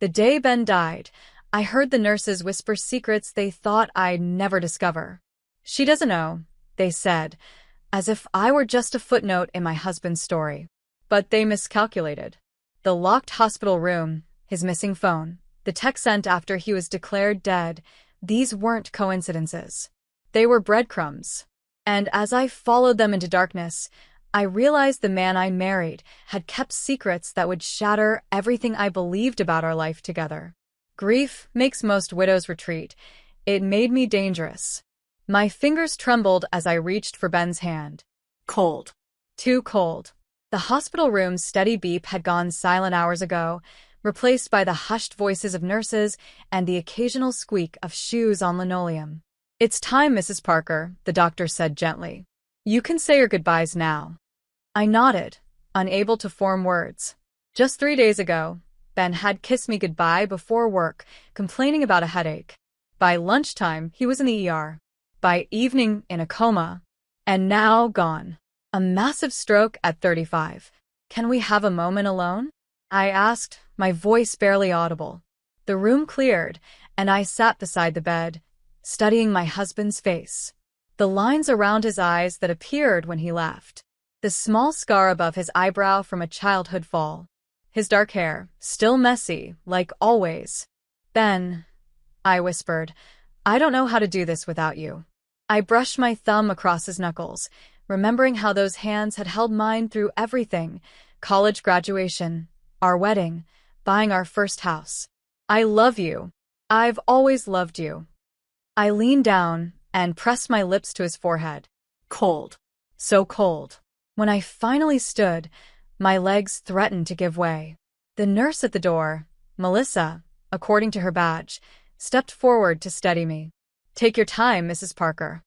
The day Ben died, I heard the nurses whisper secrets they thought I'd never discover. "She doesn't know," they said, as if I were just a footnote in my husband's story. But they miscalculated. The locked hospital room, his missing phone, the text sent after he was declared dead, these weren't coincidences. They were breadcrumbs. And as I followed them into darkness, I realized the man I married had kept secrets that would shatter everything I believed about our life together. Grief makes most widows retreat. It made me dangerous. My fingers trembled as I reached for Ben's hand. Cold. Too cold. The hospital room's steady beep had gone silent hours ago, replaced by the hushed voices of nurses and the occasional squeak of shoes on linoleum. "It's time, Mrs. Parker," the doctor said gently. "You can say your goodbyes now." I nodded, unable to form words. Just 3 days ago, Ben had kissed me goodbye before work, complaining about a headache. By lunchtime, he was in the ER. By evening, in a coma. And now gone. A massive stroke at 35. "Can we have a moment alone?" I asked, my voice barely audible. The room cleared, and I sat beside the bed, studying my husband's face. The lines around his eyes that appeared when he left. The small scar above his eyebrow from a childhood fall. His dark hair, still messy, like always. "Ben," I whispered, "I don't know how to do this without you." I brushed my thumb across his knuckles, remembering how those hands had held mine through everything: college graduation, our wedding, buying our first house. "I love you. I've always loved you." I leaned down and pressed my lips to his forehead. Cold. So cold. When I finally stood, my legs threatened to give way. The nurse at the door, Melissa, according to her badge, stepped forward to steady me. "Take your time, Mrs. Parker."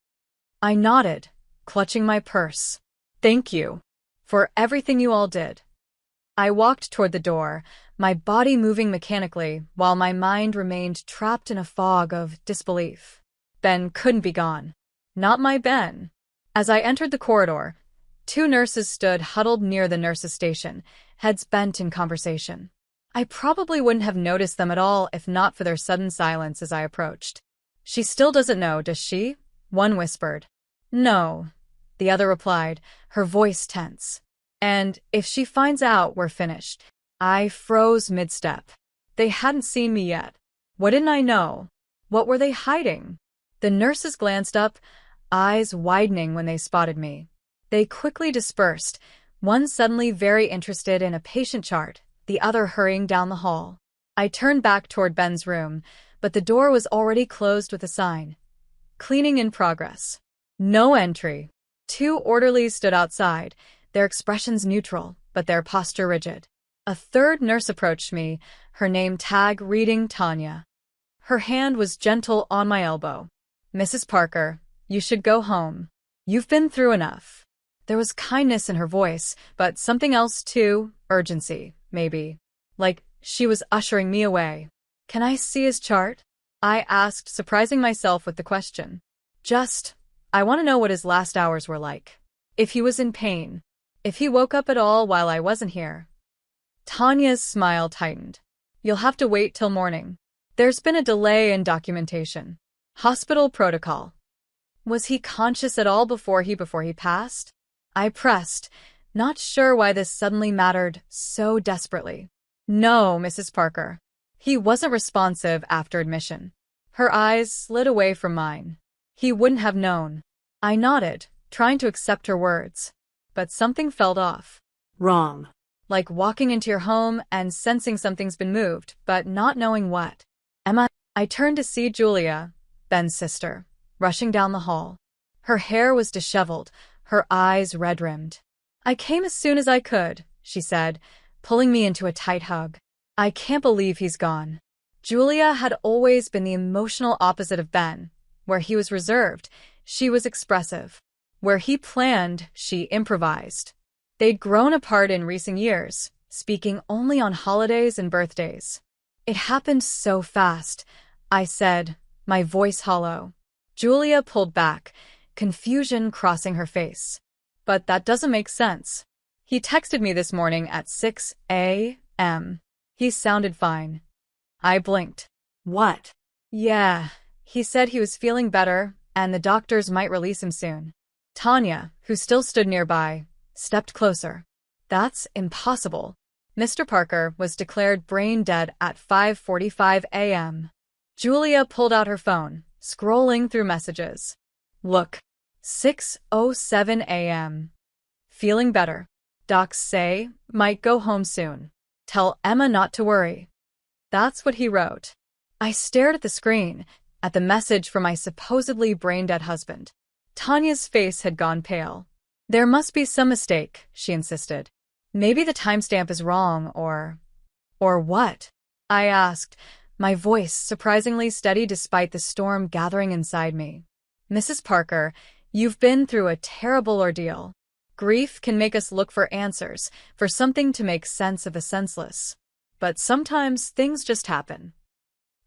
I nodded, clutching my purse. "Thank you for everything you all did." I walked toward the door, my body moving mechanically while my mind remained trapped in a fog of disbelief. Ben couldn't be gone. Not my Ben. As I entered the corridor, 2 nurses stood huddled near the nurses' station, heads bent in conversation. I probably wouldn't have noticed them at all if not for their sudden silence as I approached. "She still doesn't know, does she?" one whispered. "No," the other replied, her voice tense. "And if she finds out, we're finished." I froze mid-step. They hadn't seen me yet. What didn't I know? What were they hiding? The nurses glanced up, eyes widening when they spotted me. They quickly dispersed, one suddenly very interested in a patient chart, the other hurrying down the hall. I turned back toward Ben's room, but the door was already closed with a sign. "Cleaning in progress. No entry." 2 orderlies stood outside, their expressions neutral, but their posture rigid. A 3rd nurse approached me, her name tag reading Tanya. Her hand was gentle on my elbow. "Mrs. Parker, you should go home. You've been through enough." There was kindness in her voice, but something else too, urgency, maybe. Like she was ushering me away. "Can I see his chart?" I asked, surprising myself with the question. I want to know what his last hours were like. If he was in pain. If he woke up at all while I wasn't here. Tanya's smile tightened. "You'll have to wait till morning. There's been a delay in documentation. Hospital protocol." Was he conscious at all before he passed? I pressed, not sure why this suddenly mattered so desperately. "No, Mrs. Parker." He wasn't responsive after admission. Her eyes slid away from mine. "He wouldn't have known." I nodded, trying to accept her words. But something felt off. Wrong. Like walking into your home and sensing something's been moved, but not knowing what. Emma, I turned to see Julia, Ben's sister, rushing down the hall. Her hair was disheveled, her eyes red-rimmed. "I came as soon as I could," she said, pulling me into a tight hug. "I can't believe he's gone." Julia had always been the emotional opposite of Ben. Where he was reserved, she was expressive. Where he planned, she improvised. They'd grown apart in recent years, speaking only on holidays and birthdays. "It happened so fast," I said, my voice hollow. Julia pulled back, confusion crossing her face. "But that doesn't make sense. He texted me this morning at 6 a.m. He sounded fine." I blinked. What? Yeah, he said he was feeling better and the doctors might release him soon. Tanya, who still stood nearby, stepped closer. That's impossible. Mr. Parker was declared brain dead at 5:45 a.m. Julia pulled out her phone, scrolling through messages. Look, 6:07 a.m. Feeling better. Docs say might go home soon. Tell Emma not to worry. That's what he wrote. I stared at the screen, at the message from my supposedly brain-dead husband. Tanya's face had gone pale. There must be some mistake, she insisted. Maybe the timestamp is wrong, or what? I asked, my voice surprisingly steady despite the storm gathering inside me. Mrs. Parker, you've been through a terrible ordeal. Grief can make us look for answers, for something to make sense of the senseless. But sometimes things just happen.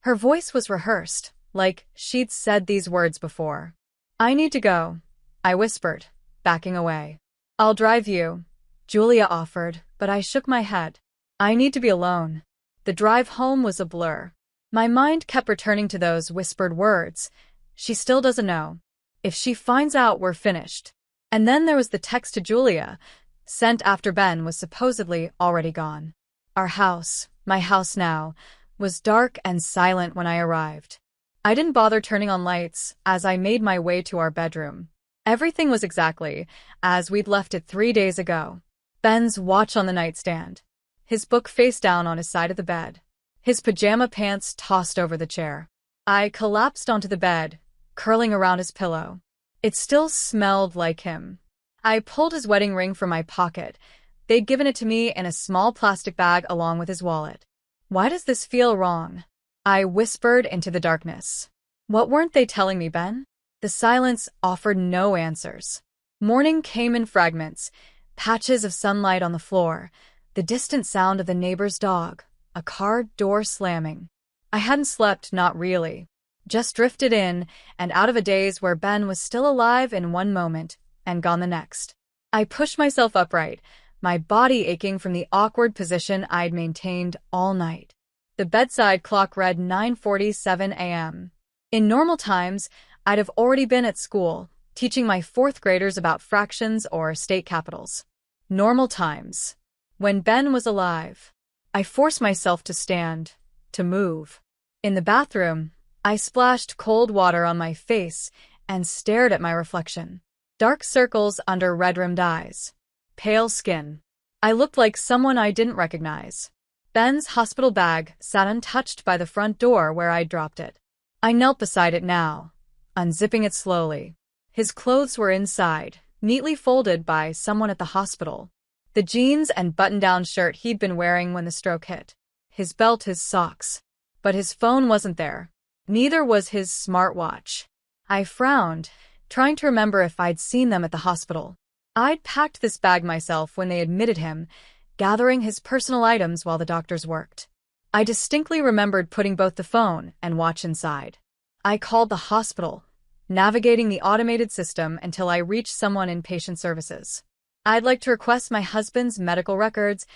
Her voice was rehearsed, like she'd said these words before. I need to go, I whispered, backing away. I'll drive you, Julia offered, but I shook my head. I need to be alone. The drive home was a blur. My mind kept returning to those whispered words. She still doesn't know. If she finds out, we're finished. And then there was the text to Julia, sent after Ben was supposedly already gone. Our house, my house now, was dark and silent when I arrived. I didn't bother turning on lights as I made my way to our bedroom. Everything was exactly as we'd left it 3 days ago. Ben's watch on the nightstand, his book face down on his side of the bed, his pajama pants tossed over the chair. I collapsed onto the bed, curling around his pillow. It still smelled like him. I pulled his wedding ring from my pocket. They'd given it to me in a small plastic bag along with his wallet. Why does this feel wrong? I whispered into the darkness. What weren't they telling me, Ben? The silence offered no answers. Morning came in fragments, patches of sunlight on the floor, the distant sound of the neighbor's dog, a car door slamming. I hadn't slept, not really. Just drifted in and out of a daze where Ben was still alive in one moment and gone the next. I pushed myself upright, my body aching from the awkward position I'd maintained all night. The bedside clock read 9:47 a.m. In normal times, I'd have already been at school, teaching my 4th graders about fractions or state capitals. Normal times. When Ben was alive. I forced myself to stand, to move. In the bathroom, I splashed cold water on my face and stared at my reflection. Dark circles under red-rimmed eyes. Pale skin. I looked like someone I didn't recognize. Ben's hospital bag sat untouched by the front door where I'd dropped it. I knelt beside it now, unzipping it slowly. His clothes were inside, neatly folded by someone at the hospital. The jeans and button-down shirt he'd been wearing when the stroke hit. His belt, his socks. But his phone wasn't there. Neither was his smartwatch. I frowned, trying to remember if I'd seen them at the hospital. I'd packed this bag myself when they admitted him, gathering his personal items while the doctors worked. I distinctly remembered putting both the phone and watch inside. I called the hospital, navigating the automated system until I reached someone in patient services. I'd like to request my husband's medical records,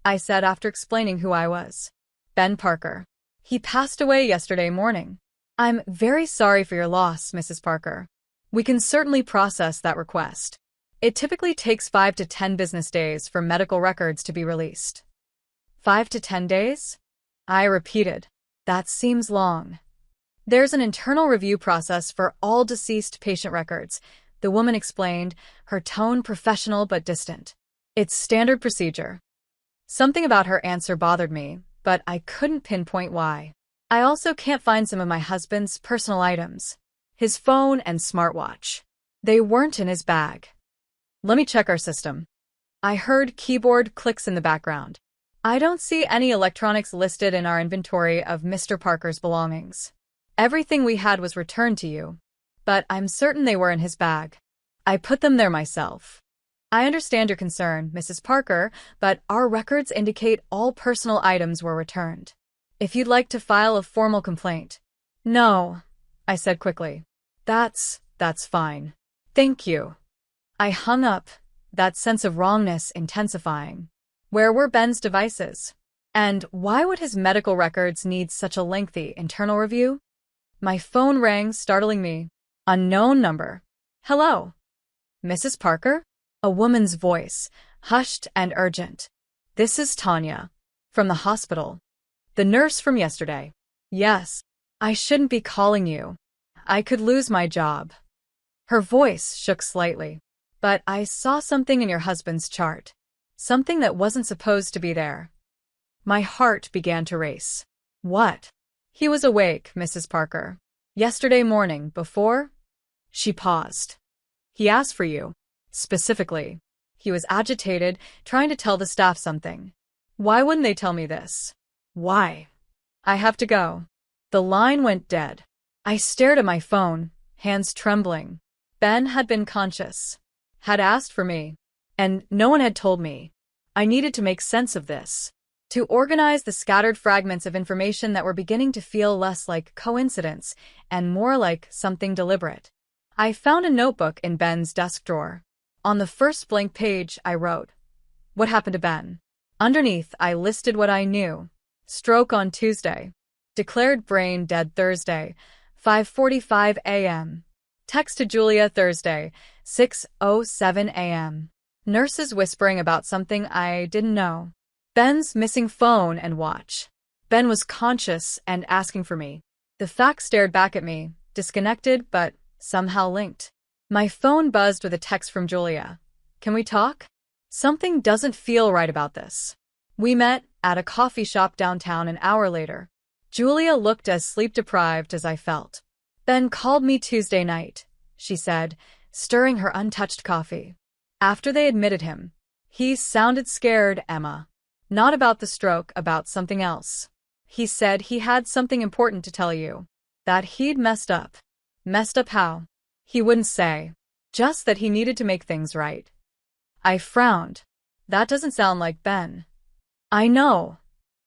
I said after explaining who I was. Ben Parker. He passed away yesterday morning. I'm very sorry for your loss, Mrs. Parker. We can certainly process that request. It typically takes 5 to 10 business days for medical records to be released. 5 to 10 days? I repeated. That seems long. There's an internal review process for all deceased patient records, the woman explained, her tone professional but distant. It's standard procedure. Something about her answer bothered me, but I couldn't pinpoint why. I also can't find some of my husband's personal items. His phone and smartwatch. They weren't in his bag. Let me check our system. I heard keyboard clicks in the background. I don't see any electronics listed in our inventory of Mr. Parker's belongings. Everything we had was returned to you, but I'm certain they were in his bag. I put them there myself. I understand your concern, Mrs. Parker, but our records indicate all personal items were returned. If you'd like to file a formal complaint. No, I said quickly. That's fine. Thank you. I hung up, that sense of wrongness intensifying. Where were Ben's devices? And why would his medical records need such a lengthy internal review? My phone rang, startling me. Unknown number. Hello? Mrs. Parker? A woman's voice, hushed and urgent. This is Tanya. From the hospital. The nurse from yesterday. Yes. I shouldn't be calling you. I could lose my job. Her voice shook slightly. But I saw something in your husband's chart. Something that wasn't supposed to be there. My heart began to race. What? He was awake, Mrs. Parker. Yesterday morning, before? She paused. He asked for you. Specifically. He was agitated, trying to tell the staff something. Why wouldn't they tell me this? Why? I have to go. The line went dead. I stared at my phone, hands trembling. Ben had been conscious. Had asked for me. And no one had told me. I needed to make sense of this. To organize the scattered fragments of information that were beginning to feel less like coincidence and more like something deliberate. I found a notebook in Ben's desk drawer. On the first blank page, I wrote, "What happened to Ben?" Underneath, I listed what I knew. Stroke on Tuesday. Declared brain dead Thursday, 5:45 a.m. Text to Julia Thursday, 6:07 a.m. Nurses whispering about something I didn't know. Ben's missing phone and watch. Ben was conscious and asking for me. The facts stared back at me, disconnected but somehow linked. My phone buzzed with a text from Julia. Can we talk? Something doesn't feel right about this. We met at a coffee shop downtown an hour later. Julia looked as sleep-deprived as I felt. Ben called me Tuesday night, she said, stirring her untouched coffee. After they admitted him. He sounded scared, Emma. Not about the stroke, about something else. He said he had something important to tell you. That he'd messed up. Messed up how? He wouldn't say. Just that he needed to make things right. I frowned. That doesn't sound like Ben. I know.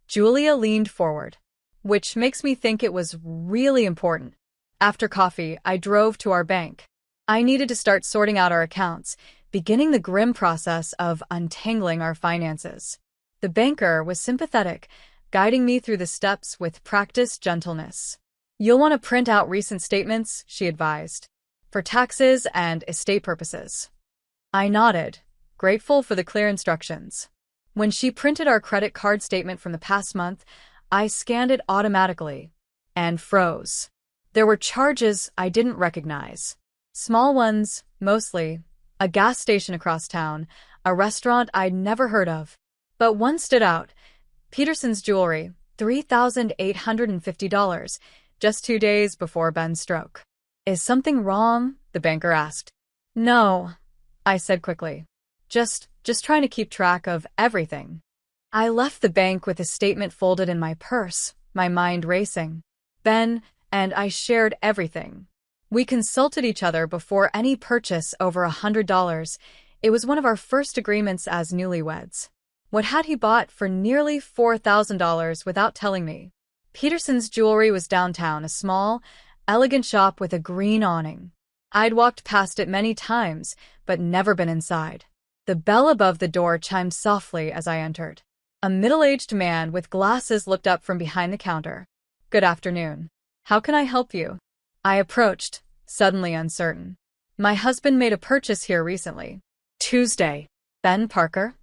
Julia leaned forward. Which makes me think it was really important. After coffee, I drove to our bank. I needed to start sorting out our accounts, beginning the grim process of untangling our finances. The banker was sympathetic, guiding me through the steps with practiced gentleness. You'll want to print out recent statements, she advised, for taxes and estate purposes. I nodded, grateful for the clear instructions. When she printed our credit card statement from the past month, I scanned it automatically and froze. There were charges I didn't recognize. Small ones, mostly. A gas station across town, a restaurant I'd never heard of. But one stood out. Peterson's jewelry, $3,850, just 2 days before Ben's stroke. Is something wrong? The banker asked. No, I said quickly. Just trying to keep track of everything. I left the bank with a statement folded in my purse, my mind racing. Ben and I shared everything. We consulted each other before any purchase over $100. It was one of our first agreements as newlyweds. What had he bought for nearly $4,000 without telling me? Peterson's jewelry was downtown, a small, elegant shop with a green awning. I'd walked past it many times, but never been inside. The bell above the door chimed softly as I entered. A middle-aged man with glasses looked up from behind the counter. Good afternoon. How can I help you? I approached, suddenly uncertain. My husband made a purchase here recently. Tuesday. Ben Parker?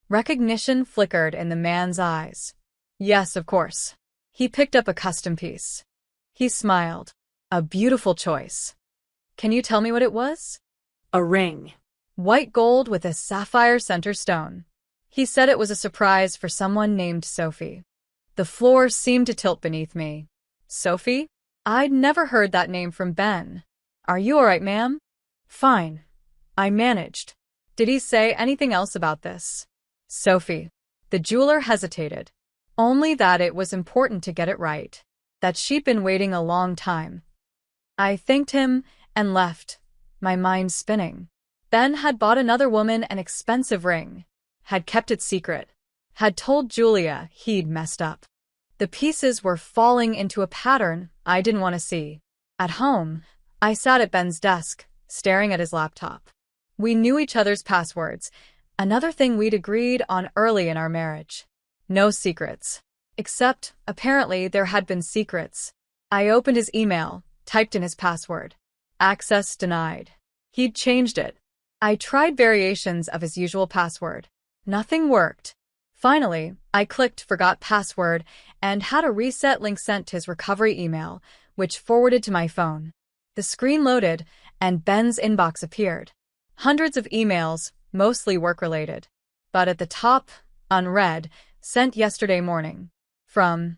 Recognition flickered in the man's eyes. Yes, of course. He picked up a custom piece. He smiled. A beautiful choice. Can you tell me what it was? A ring. White gold with a sapphire center stone. He said it was a surprise for someone named Sophie. The floor seemed to tilt beneath me. Sophie? I'd never heard that name from Ben. Are you all right, ma'am? Fine. I managed. Did he say anything else about this? Sophie. The jeweler hesitated. Only that it was important to get it right. That she'd been waiting a long time. I thanked him and left, my mind spinning. Ben had bought another woman an expensive ring, had kept it secret, had told Julia he'd messed up. The pieces were falling into a pattern I didn't want to see. At home, I sat at Ben's desk, staring at his laptop. We knew each other's passwords, another thing we'd agreed on early in our marriage. No secrets. Except, apparently, there had been secrets. I opened his email, typed in his password. Access denied. He'd changed it. I tried variations of his usual password. Nothing worked. Finally, I clicked Forgot Password and had a reset link sent to his recovery email, which forwarded to my phone. The screen loaded, and Ben's inbox appeared. Hundreds of emails, mostly work-related. But at the top, unread, sent yesterday morning. From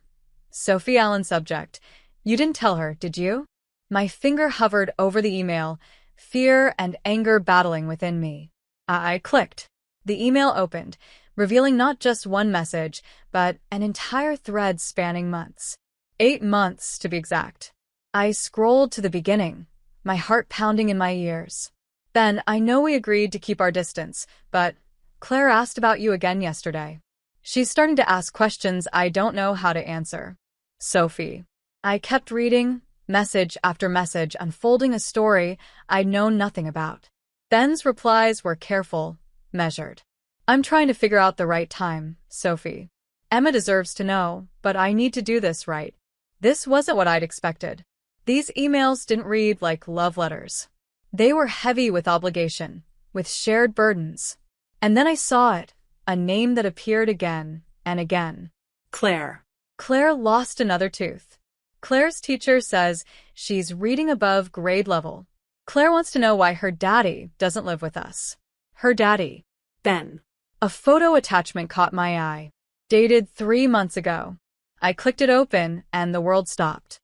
Sophie Allen. Subject. You didn't tell her, did you? My finger hovered over the email, fear and anger battling within me. I clicked. The email opened, revealing not just one message, but an entire thread spanning months. 8 months, to be exact. I scrolled to the beginning, my heart pounding in my ears. Ben, I know we agreed to keep our distance, but Claire asked about you again yesterday. She's starting to ask questions I don't know how to answer. Sophie. I kept reading, message after message, unfolding a story I'd known nothing about. Ben's replies were careful, measured. I'm trying to figure out the right time, Sophie. Emma deserves to know, but I need to do this right. This wasn't what I'd expected. These emails didn't read like love letters. They were heavy with obligation, with shared burdens. And then I saw it, a name that appeared again and again. Claire. Claire lost another tooth. Claire's teacher says she's reading above grade level. Claire wants to know why her daddy doesn't live with us. Her daddy. Ben. A photo attachment caught my eye. Dated 3 months ago. I clicked it open and the world stopped.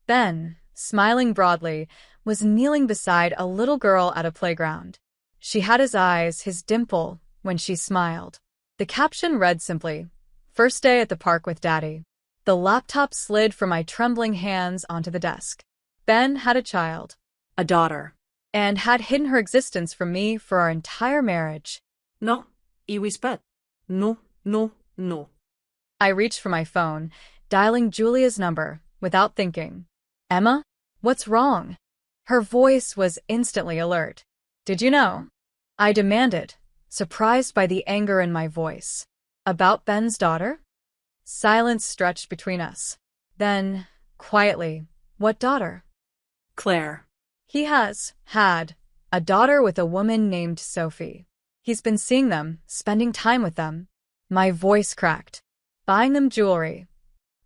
Ben, smiling broadly, was kneeling beside a little girl at a playground. She had his eyes, his dimple, when she smiled. The caption read simply, "First day at the park with Daddy." The laptop slid from my trembling hands onto the desk. Ben had a child. A daughter. And had hidden her existence from me for our entire marriage. No, y whispered. No, no, no. I reached for my phone, dialing Julia's number, without thinking. Emma? What's wrong? Her voice was instantly alert. Did you know? I demanded, surprised by the anger in my voice. About Ben's daughter? Silence stretched between us. Then, quietly, what daughter? Claire. He had, a daughter with a woman named Sophie. He's been seeing them, spending time with them. My voice cracked. Buying them jewelry.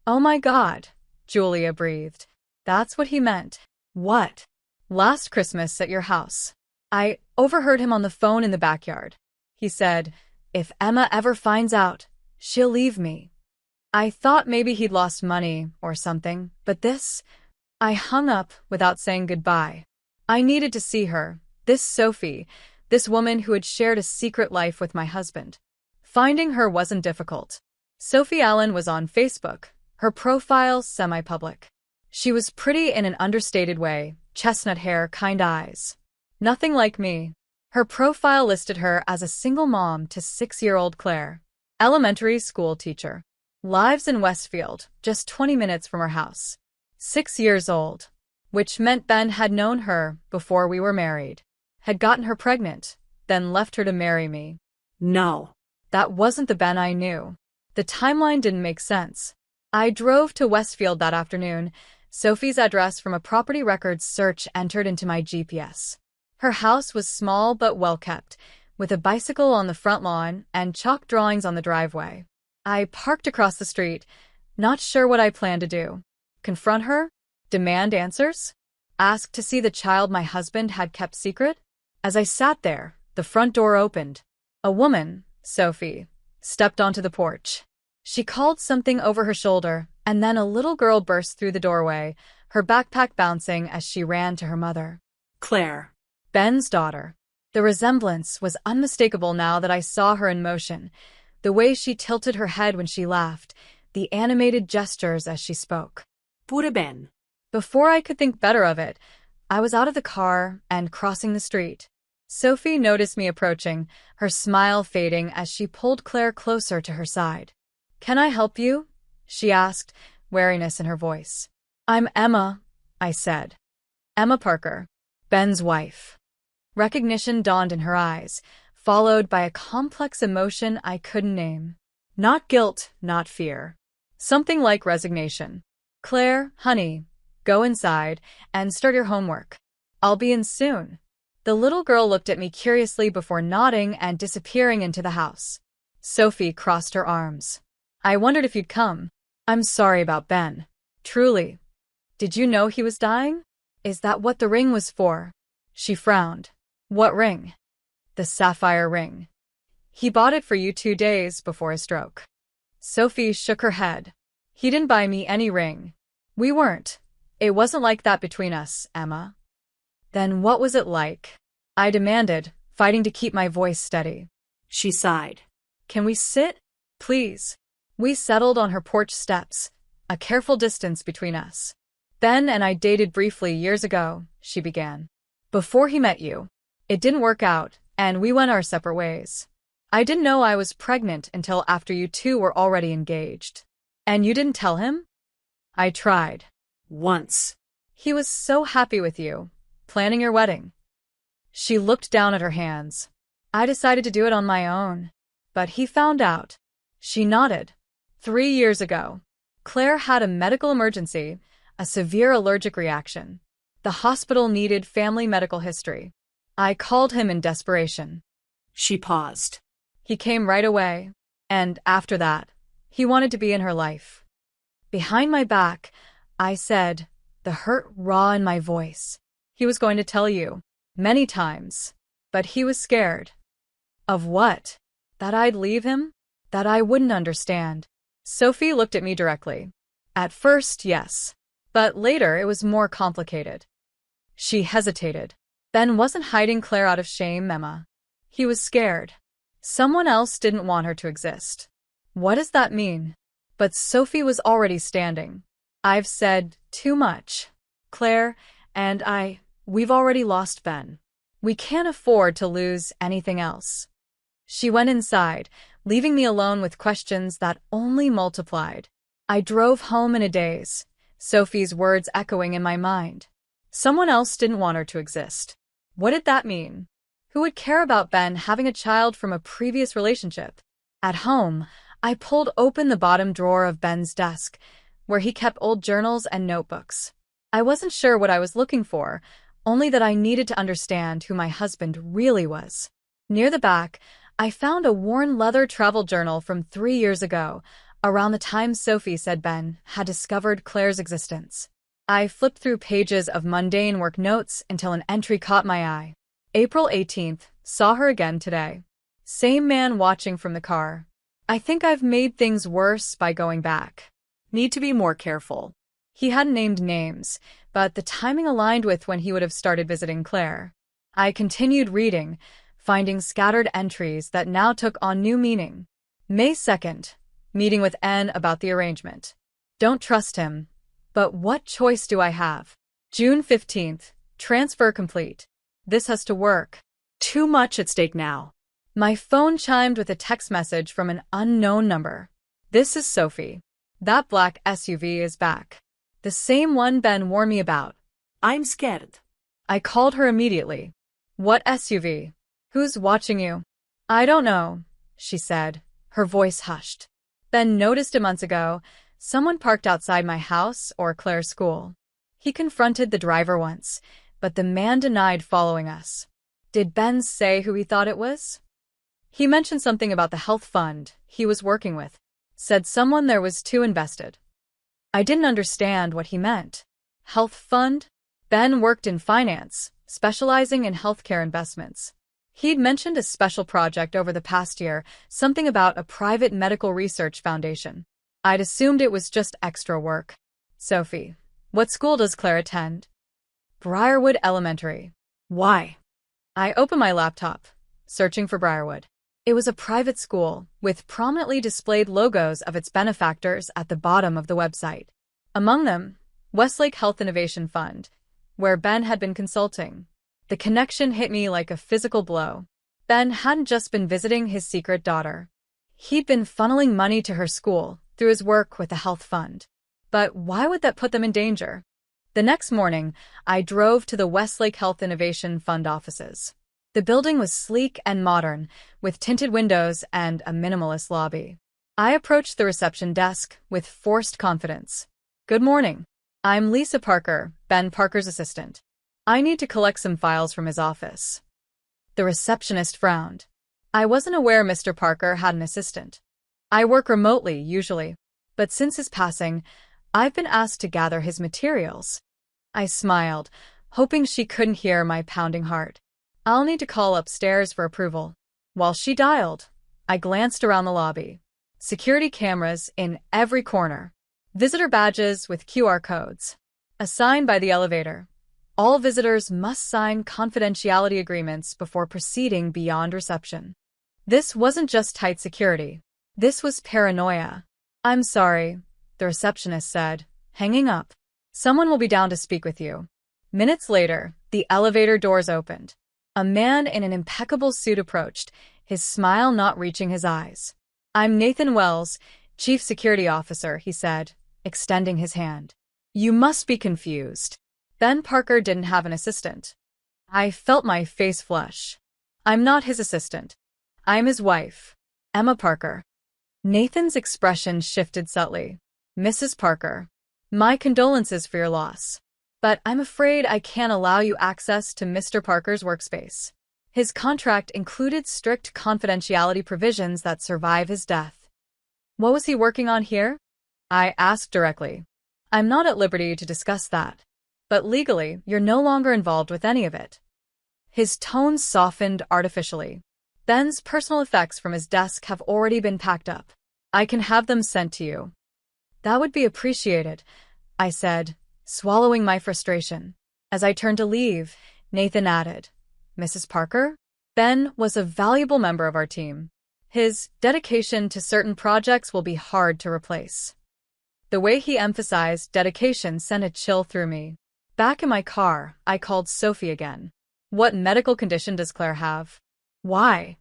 Oh my God, Julia breathed. That's what he meant. What? Last Christmas at your house. I overheard him on the phone in the backyard. He said, if Emma ever finds out, she'll leave me. I thought maybe he'd lost money or something, but this... I hung up without saying goodbye. I needed to see her, this Sophie, this woman who had shared a secret life with my husband. Finding her wasn't difficult. Sophie Allen was on Facebook, her profile semi-public. She was pretty in an understated way, chestnut hair, kind eyes. Nothing like me. Her profile listed her as a single mom to 6-year-old Claire, elementary school teacher. Lives in Westfield, just 20 minutes from her house. 6 years old, which meant Ben had known her before we were married, had gotten her pregnant, then left her to marry me. No. That wasn't the Ben I knew. The timeline didn't make sense. I drove to Westfield that afternoon, Sophie's address from a property records search entered into my GPS. Her house was small but well-kept, with a bicycle on the front lawn and chalk drawings on the driveway. I parked across the street, not sure what I planned to do. Confront her? Demand answers? Ask to see the child my husband had kept secret? As I sat there, the front door opened. A woman, Sophie, stepped onto the porch. She called something over her shoulder, and then a little girl burst through the doorway, her backpack bouncing as she ran to her mother. Claire. Ben's daughter. The resemblance was unmistakable now that I saw her in motion. The way she tilted her head when she laughed, the animated gestures as she spoke. Pure Ben. Before I could think better of it, I was out of the car and crossing the street. Sophie noticed me approaching, her smile fading as she pulled Claire closer to her side. "Can I help you?" she asked, wariness in her voice. "I'm Emma," I said. Emma Parker, Ben's wife. Recognition dawned in her eyes, followed by a complex emotion I couldn't name. Not guilt, not fear. Something like resignation. Claire, honey, go inside and start your homework. I'll be in soon. The little girl looked at me curiously before nodding and disappearing into the house. Sophie crossed her arms. I wondered if you'd come. I'm sorry about Ben. Truly. Did you know he was dying? Is that what the ring was for? She frowned. What ring? The sapphire ring. He bought it for you 2 days before his stroke. Sophie shook her head. He didn't buy me any ring. We weren't. It wasn't like that between us, Emma. Then what was it like? I demanded, fighting to keep my voice steady. She sighed. Can we sit? Please. We settled on her porch steps, a careful distance between us. Ben and I dated briefly years ago, she began. Before he met you. It didn't work out, and we went our separate ways. I didn't know I was pregnant until after you two were already engaged. And you didn't tell him? I tried. Once. He was so happy with you, planning your wedding. She looked down at her hands. I decided to do it on my own. But he found out. She nodded. 3 years ago. Claire had a medical emergency, a severe allergic reaction. The hospital needed family medical history. I called him in desperation. She paused. He came right away. And after that, he wanted to be in her life. Behind my back, I said, the hurt raw in my voice. He was going to tell you. Many times. But he was scared. Of what? That I'd leave him? That I wouldn't understand. Sophie looked at me directly. At first, yes. But later it was more complicated. She hesitated. Ben wasn't hiding Claire out of shame, Emma. He was scared. Someone else didn't want her to exist. What does that mean? But Sophie was already standing. I've said too much. Claire and we've already lost Ben. We can't afford to lose anything else. She went inside, leaving me alone with questions that only multiplied. I drove home in a daze, Sophie's words echoing in my mind. Someone else didn't want her to exist. What did that mean? Who would care about Ben having a child from a previous relationship? At home, I pulled open the bottom drawer of Ben's desk, where he kept old journals and notebooks. I wasn't sure what I was looking for, only that I needed to understand who my husband really was. Near the back, I found a worn leather travel journal from 3 years ago, around the time Sophie said Ben had discovered Claire's existence. I flipped through pages of mundane work notes until an entry caught my eye. April 18th, saw her again today. Same man watching from the car. I think I've made things worse by going back. Need to be more careful. He hadn't named names, but the timing aligned with when he would have started visiting Claire. I continued reading, finding scattered entries that now took on new meaning. May 2nd, meeting with N about the arrangement. Don't trust him. But what choice do I have? June 15th, transfer complete. This has to work. Too much at stake now. My phone chimed with a text message from an unknown number. This is Sophie. That black SUV is back. The same one Ben warned me about. I'm scared. I called her immediately. What SUV? Who's watching you? I don't know, she said, her voice hushed. Ben noticed it months ago. Someone parked outside my house or Claire's school. He confronted the driver once, but the man denied following us. Did Ben say who he thought it was? He mentioned something about the health fund he was working with. Said someone there was too invested. I didn't understand what he meant. Health fund? Ben worked in finance, specializing in healthcare investments. He'd mentioned a special project over the past year, something about a private medical research foundation. I'd assumed it was just extra work. Sophie, what school does Claire attend? Briarwood Elementary. Why? I opened my laptop, searching for Briarwood. It was a private school, with prominently displayed logos of its benefactors at the bottom of the website. Among them, Westlake Health Innovation Fund, where Ben had been consulting. The connection hit me like a physical blow. Ben hadn't just been visiting his secret daughter. He'd been funneling money to her school through his work with the health fund. But why would that put them in danger? The next morning, I drove to the Westlake Health Innovation Fund offices. The building was sleek and modern, with tinted windows and a minimalist lobby. I approached the reception desk with forced confidence. Good morning. I'm Lisa Parker, Ben Parker's assistant. I need to collect some files from his office. The receptionist frowned. I wasn't aware Mr. Parker had an assistant. I work remotely, usually, but since his passing, I've been asked to gather his materials. I smiled, hoping she couldn't hear my pounding heart. I'll need to call upstairs for approval. While she dialed, I glanced around the lobby. Security cameras in every corner. Visitor badges with QR codes. A sign by the elevator. All visitors must sign confidentiality agreements before proceeding beyond reception. This wasn't just tight security. This was paranoia. I'm sorry, the receptionist said, hanging up. Someone will be down to speak with you. Minutes later, the elevator doors opened. A man in an impeccable suit approached, his smile not reaching his eyes. I'm Nathan Wells, Chief Security Officer, he said, extending his hand. You must be confused. Ben Parker didn't have an assistant. I felt my face flush. I'm not his assistant. I'm his wife, Emma Parker. Nathan's expression shifted subtly. Mrs. Parker, my condolences for your loss. But I'm afraid I can't allow you access to Mr. Parker's workspace. His contract included strict confidentiality provisions that survive his death. What was he working on here? I asked directly. I'm not at liberty to discuss that. But legally, you're no longer involved with any of it. His tone softened artificially. Ben's personal effects from his desk have already been packed up. I can have them sent to you. That would be appreciated, I said, swallowing my frustration. As I turned to leave, Nathan added, Mrs. Parker? Ben was a valuable member of our team. His dedication to certain projects will be hard to replace. The way he emphasized dedication sent a chill through me. Back in my car, I called Sophie again. What medical condition does Claire have? Why?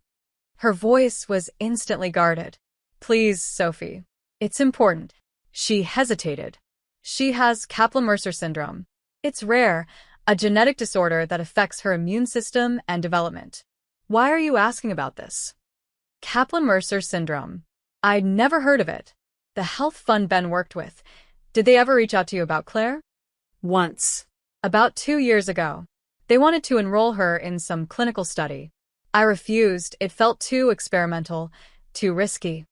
Her voice was instantly guarded. Please, Sophie. It's important. She hesitated. She has Kaplan-Mercer syndrome. It's rare, a genetic disorder that affects her immune system and development. Why are you asking about this? Kaplan-Mercer syndrome. I'd never heard of it. The health fund Ben worked with. Did they ever reach out to you about Claire? Once. About 2 years ago. They wanted to enroll her in some clinical study. I refused. It felt too experimental, too risky.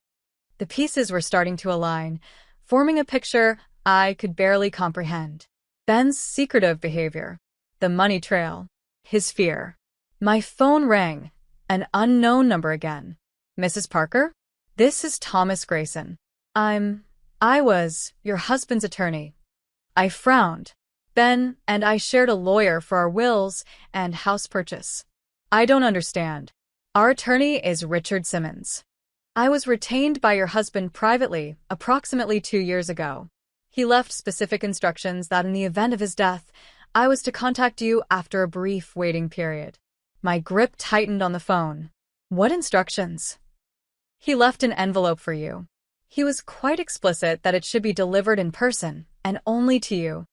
The pieces were starting to align, forming a picture I could barely comprehend. Ben's secretive behavior, the money trail, his fear. My phone rang, an unknown number again. Mrs. Parker? This is Thomas Grayson. I was your husband's attorney. I frowned. Ben and I shared a lawyer for our wills and house purchase. I don't understand. Our attorney is Richard Simmons. I was retained by your husband privately approximately 2 years ago. He left specific instructions that in the event of his death, I was to contact you after a brief waiting period. My grip tightened on the phone. What instructions? He left an envelope for you. He was quite explicit that it should be delivered in person and only to you.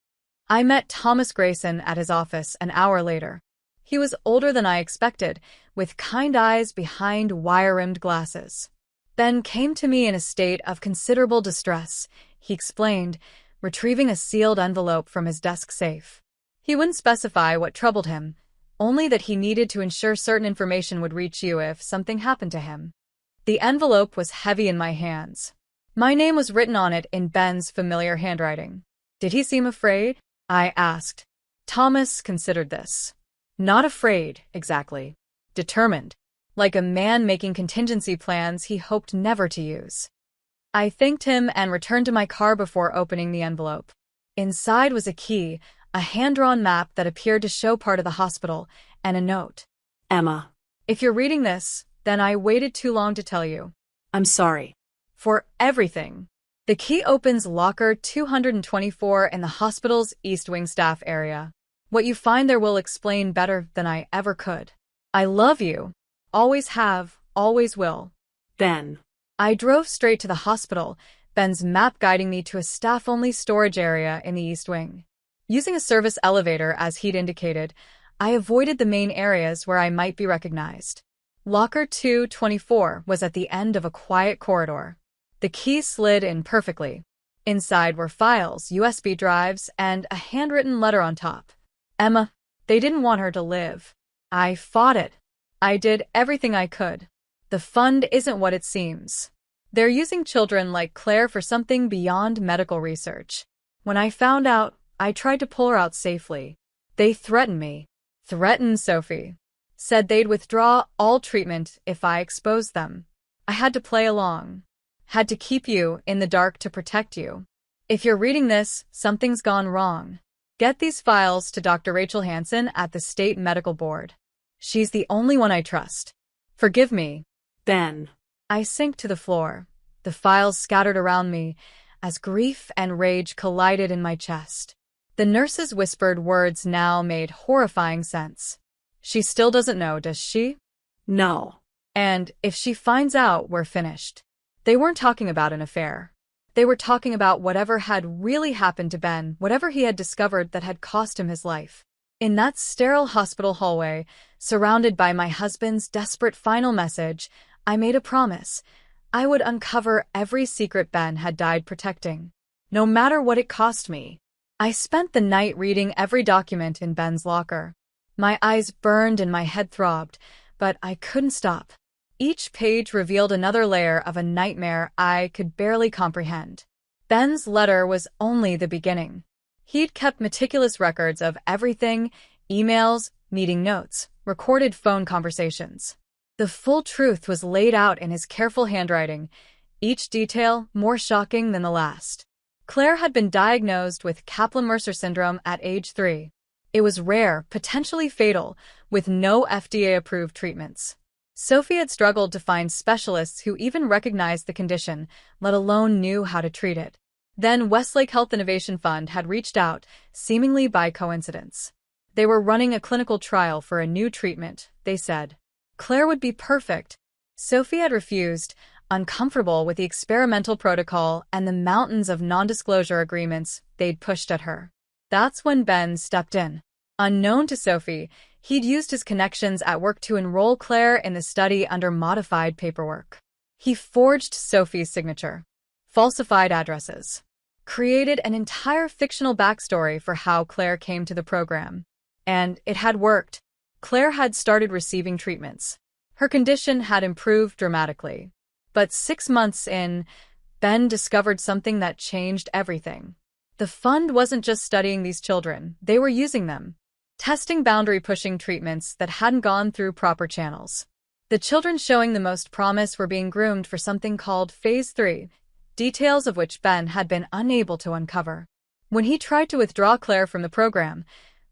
I met Thomas Grayson at his office an hour later. He was older than I expected, with kind eyes behind wire-rimmed glasses. Ben came to me in a state of considerable distress, he explained, retrieving a sealed envelope from his desk safe. He wouldn't specify what troubled him, only that he needed to ensure certain information would reach you if something happened to him. The envelope was heavy in my hands. My name was written on it in Ben's familiar handwriting. Did he seem afraid? I asked. Thomas considered this. Not afraid, exactly. Determined. Like a man making contingency plans he hoped never to use. I thanked him and returned to my car before opening the envelope. Inside was a key, a hand-drawn map that appeared to show part of the hospital, and a note. Emma. If you're reading this, then I waited too long to tell you. I'm sorry. For everything. The key opens locker 224 in the hospital's East Wing staff area. What you find there will explain better than I ever could. I love you. Always have, always will. Ben. I drove straight to the hospital, Ben's map guiding me to a staff-only storage area in the East Wing. Using a service elevator as he'd indicated, I avoided the main areas where I might be recognized. Locker 224 was at the end of a quiet corridor. The key slid in perfectly. Inside were files, USB drives, and a handwritten letter on top. Emma, they didn't want her to live. I fought it. I did everything I could. The fund isn't what it seems. They're using children like Claire for something beyond medical research. When I found out, I tried to pull her out safely. They threatened me. Threatened Sophie. Said they'd withdraw all treatment if I exposed them. I had to play along. Had to keep you in the dark to protect you. If you're reading this, something's gone wrong. Get these files to Dr. Rachel Hansen at the State Medical Board. She's the only one I trust. Forgive me. Ben. I sank to the floor. The files scattered around me as grief and rage collided in my chest. The nurse's whispered words now made horrifying sense. She still doesn't know, does she? No. And if she finds out, we're finished. They weren't talking about an affair. They were talking about whatever had really happened to Ben, whatever he had discovered that had cost him his life. In that sterile hospital hallway, surrounded by my husband's desperate final message, I made a promise. I would uncover every secret Ben had died protecting, no matter what it cost me. I spent the night reading every document in Ben's locker. My eyes burned and my head throbbed, but I couldn't stop. Each page revealed another layer of a nightmare I could barely comprehend. Ben's letter was only the beginning. He'd kept meticulous records of everything: emails, meeting notes, recorded phone conversations. The full truth was laid out in his careful handwriting, each detail more shocking than the last. Claire had been diagnosed with Kaplan-Mercer syndrome at age 3. It was rare, potentially fatal, with no FDA-approved treatments. Sophie had struggled to find specialists who even recognized the condition, let alone knew how to treat it. Then Westlake Health Innovation Fund had reached out, seemingly by coincidence. They were running a clinical trial for a new treatment, they said. Claire would be perfect. Sophie had refused, uncomfortable with the experimental protocol and the mountains of non-disclosure agreements they'd pushed at her. That's when Ben stepped in. Unknown to Sophie, he'd used his connections at work to enroll Claire in the study under modified paperwork. He forged Sophie's signature, falsified addresses, created an entire fictional backstory for how Claire came to the program. And it had worked. Claire had started receiving treatments. Her condition had improved dramatically. But 6 months in, Ben discovered something that changed everything. The fund wasn't just studying these children, they were using them. Testing boundary-pushing treatments that hadn't gone through proper channels. The children showing the most promise were being groomed for something called Phase 3, details of which Ben had been unable to uncover. When he tried to withdraw Claire from the program,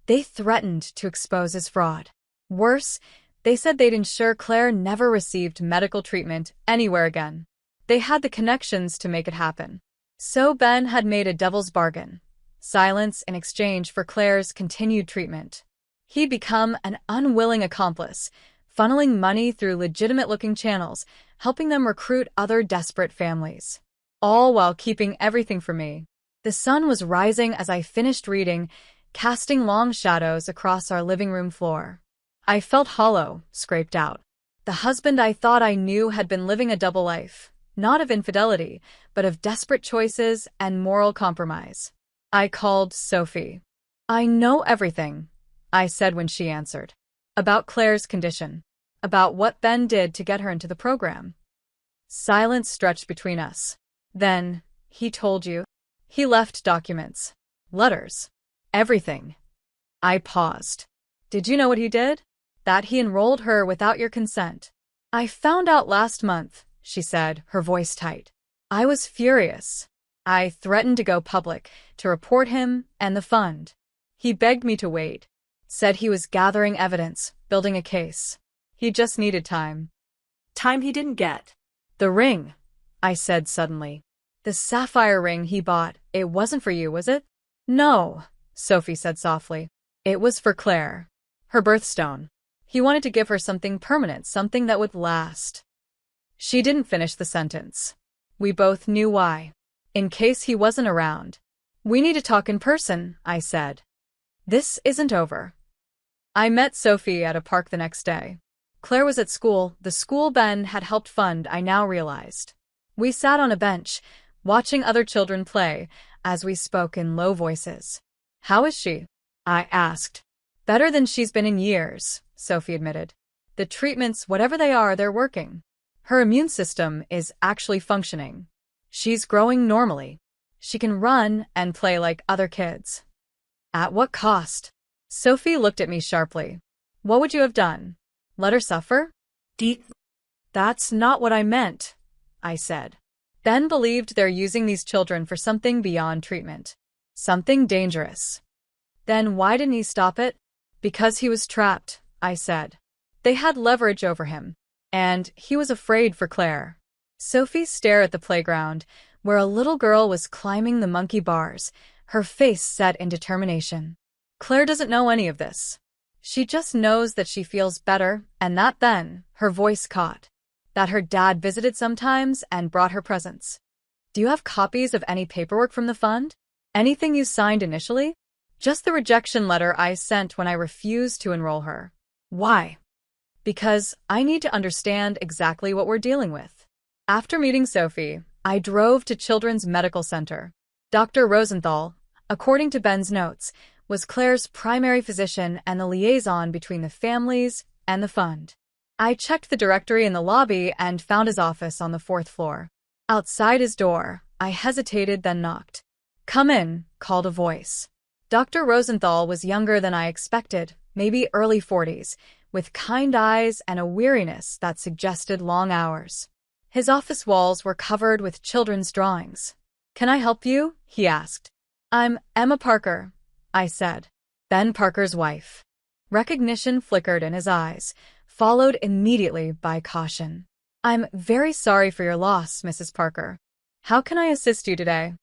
they threatened to expose his fraud. Worse, they said they'd ensure Claire never received medical treatment anywhere again. They had the connections to make it happen. So Ben had made a devil's bargain. Silence in exchange for Claire's continued treatment. He'd become an unwilling accomplice, funneling money through legitimate-looking channels, helping them recruit other desperate families. All while keeping everything from me. The sun was rising as I finished reading, casting long shadows across our living room floor. I felt hollow, scraped out. The husband I thought I knew had been living a double life, not of infidelity, but of desperate choices and moral compromise. I called Sophie. "I know everything," I said when she answered. About Claire's condition. About what Ben did to get her into the program. Silence stretched between us. Then, he told you? He left documents. Letters. Everything. I paused. Did you know what he did? That he enrolled her without your consent. I found out last month, she said, her voice tight. I was furious. I threatened to go public, to report him and the fund. He begged me to wait. Said he was gathering evidence, building a case. He just needed time. Time he didn't get. The ring, I said suddenly. The sapphire ring he bought, it wasn't for you, was it? No, Sophie said softly. It was for Claire. Her birthstone. He wanted to give her something permanent, something that would last. She didn't finish the sentence. We both knew why. In case he wasn't around. We need to talk in person, I said. This isn't over. I met Sophie at a park the next day. Claire was at school, the school Ben had helped fund, I now realized. We sat on a bench, watching other children play, as we spoke in low voices. "How is she?" I asked. "Better than she's been in years," Sophie admitted. "The treatments, whatever they are, they're working. Her immune system is actually functioning. She's growing normally. She can run and play like other kids." "At what cost?" Sophie looked at me sharply. "What would you have done? Let her suffer?" Deep. "That's not what I meant," I said. Ben believed they're using these children for something beyond treatment. Something dangerous. "Then why didn't he stop it?" "Because he was trapped," I said. "They had leverage over him. And he was afraid for Claire." Sophie stared at the playground, where a little girl was climbing the monkey bars, her face set in determination. "Claire doesn't know any of this. She just knows that she feels better, and that then, her voice caught, that her dad visited sometimes and brought her presents." "Do you have copies of any paperwork from the fund? Anything you signed initially?" "Just the rejection letter I sent when I refused to enroll her." "Why?" "Because I need to understand exactly what we're dealing with." After meeting Sophie, I drove to Children's Medical Center. Dr. Rosenthal, according to Ben's notes, was Claire's primary physician and the liaison between the families and the fund. I checked the directory in the lobby and found his office on the 4th floor. Outside his door, I hesitated, then knocked. "Come in," called a voice. Dr. Rosenthal was younger than I expected, maybe early 40s, with kind eyes and a weariness that suggested long hours. His office walls were covered with children's drawings. "Can I help you?" he asked. "I'm Emma Parker," I said. "Ben Parker's wife." Recognition flickered in his eyes, followed immediately by caution. "I'm very sorry for your loss, Mrs. Parker. How can I assist you today?"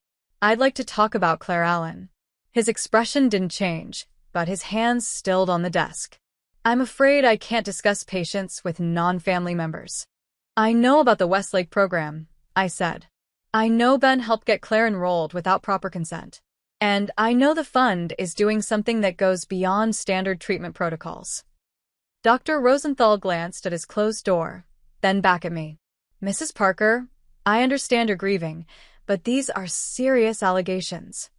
"I'd like to talk about Claire Allen." His expression didn't change, but his hands stilled on the desk. "I'm afraid I can't discuss patients with non-family members." "I know about the Westlake program," I said. "I know Ben helped get Claire enrolled without proper consent. And I know the fund is doing something that goes beyond standard treatment protocols." Dr. Rosenthal glanced at his closed door, then back at me. "Mrs. Parker, I understand you're grieving, but these are serious allegations."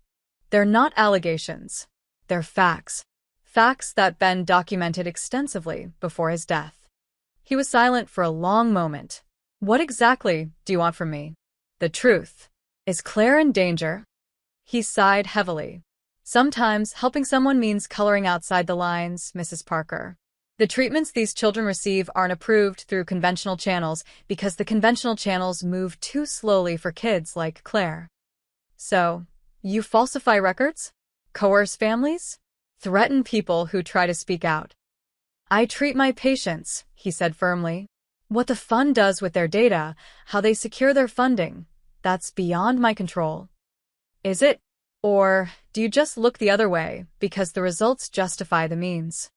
"They're not allegations. They're facts. Facts that Ben documented extensively before his death." He was silent for a long moment. "What exactly do you want from me?" "The truth. Is Claire in danger?" He sighed heavily. "Sometimes helping someone means coloring outside the lines, Mrs. Parker. The treatments these children receive aren't approved through conventional channels because the conventional channels move too slowly for kids like Claire." "So, you falsify records? Coerce families? Threaten people who try to speak out?" "I treat my patients," he said firmly. "What the fund does with their data, how they secure their funding, that's beyond my control." "Is it? Or do you just look the other way because the results justify the means?"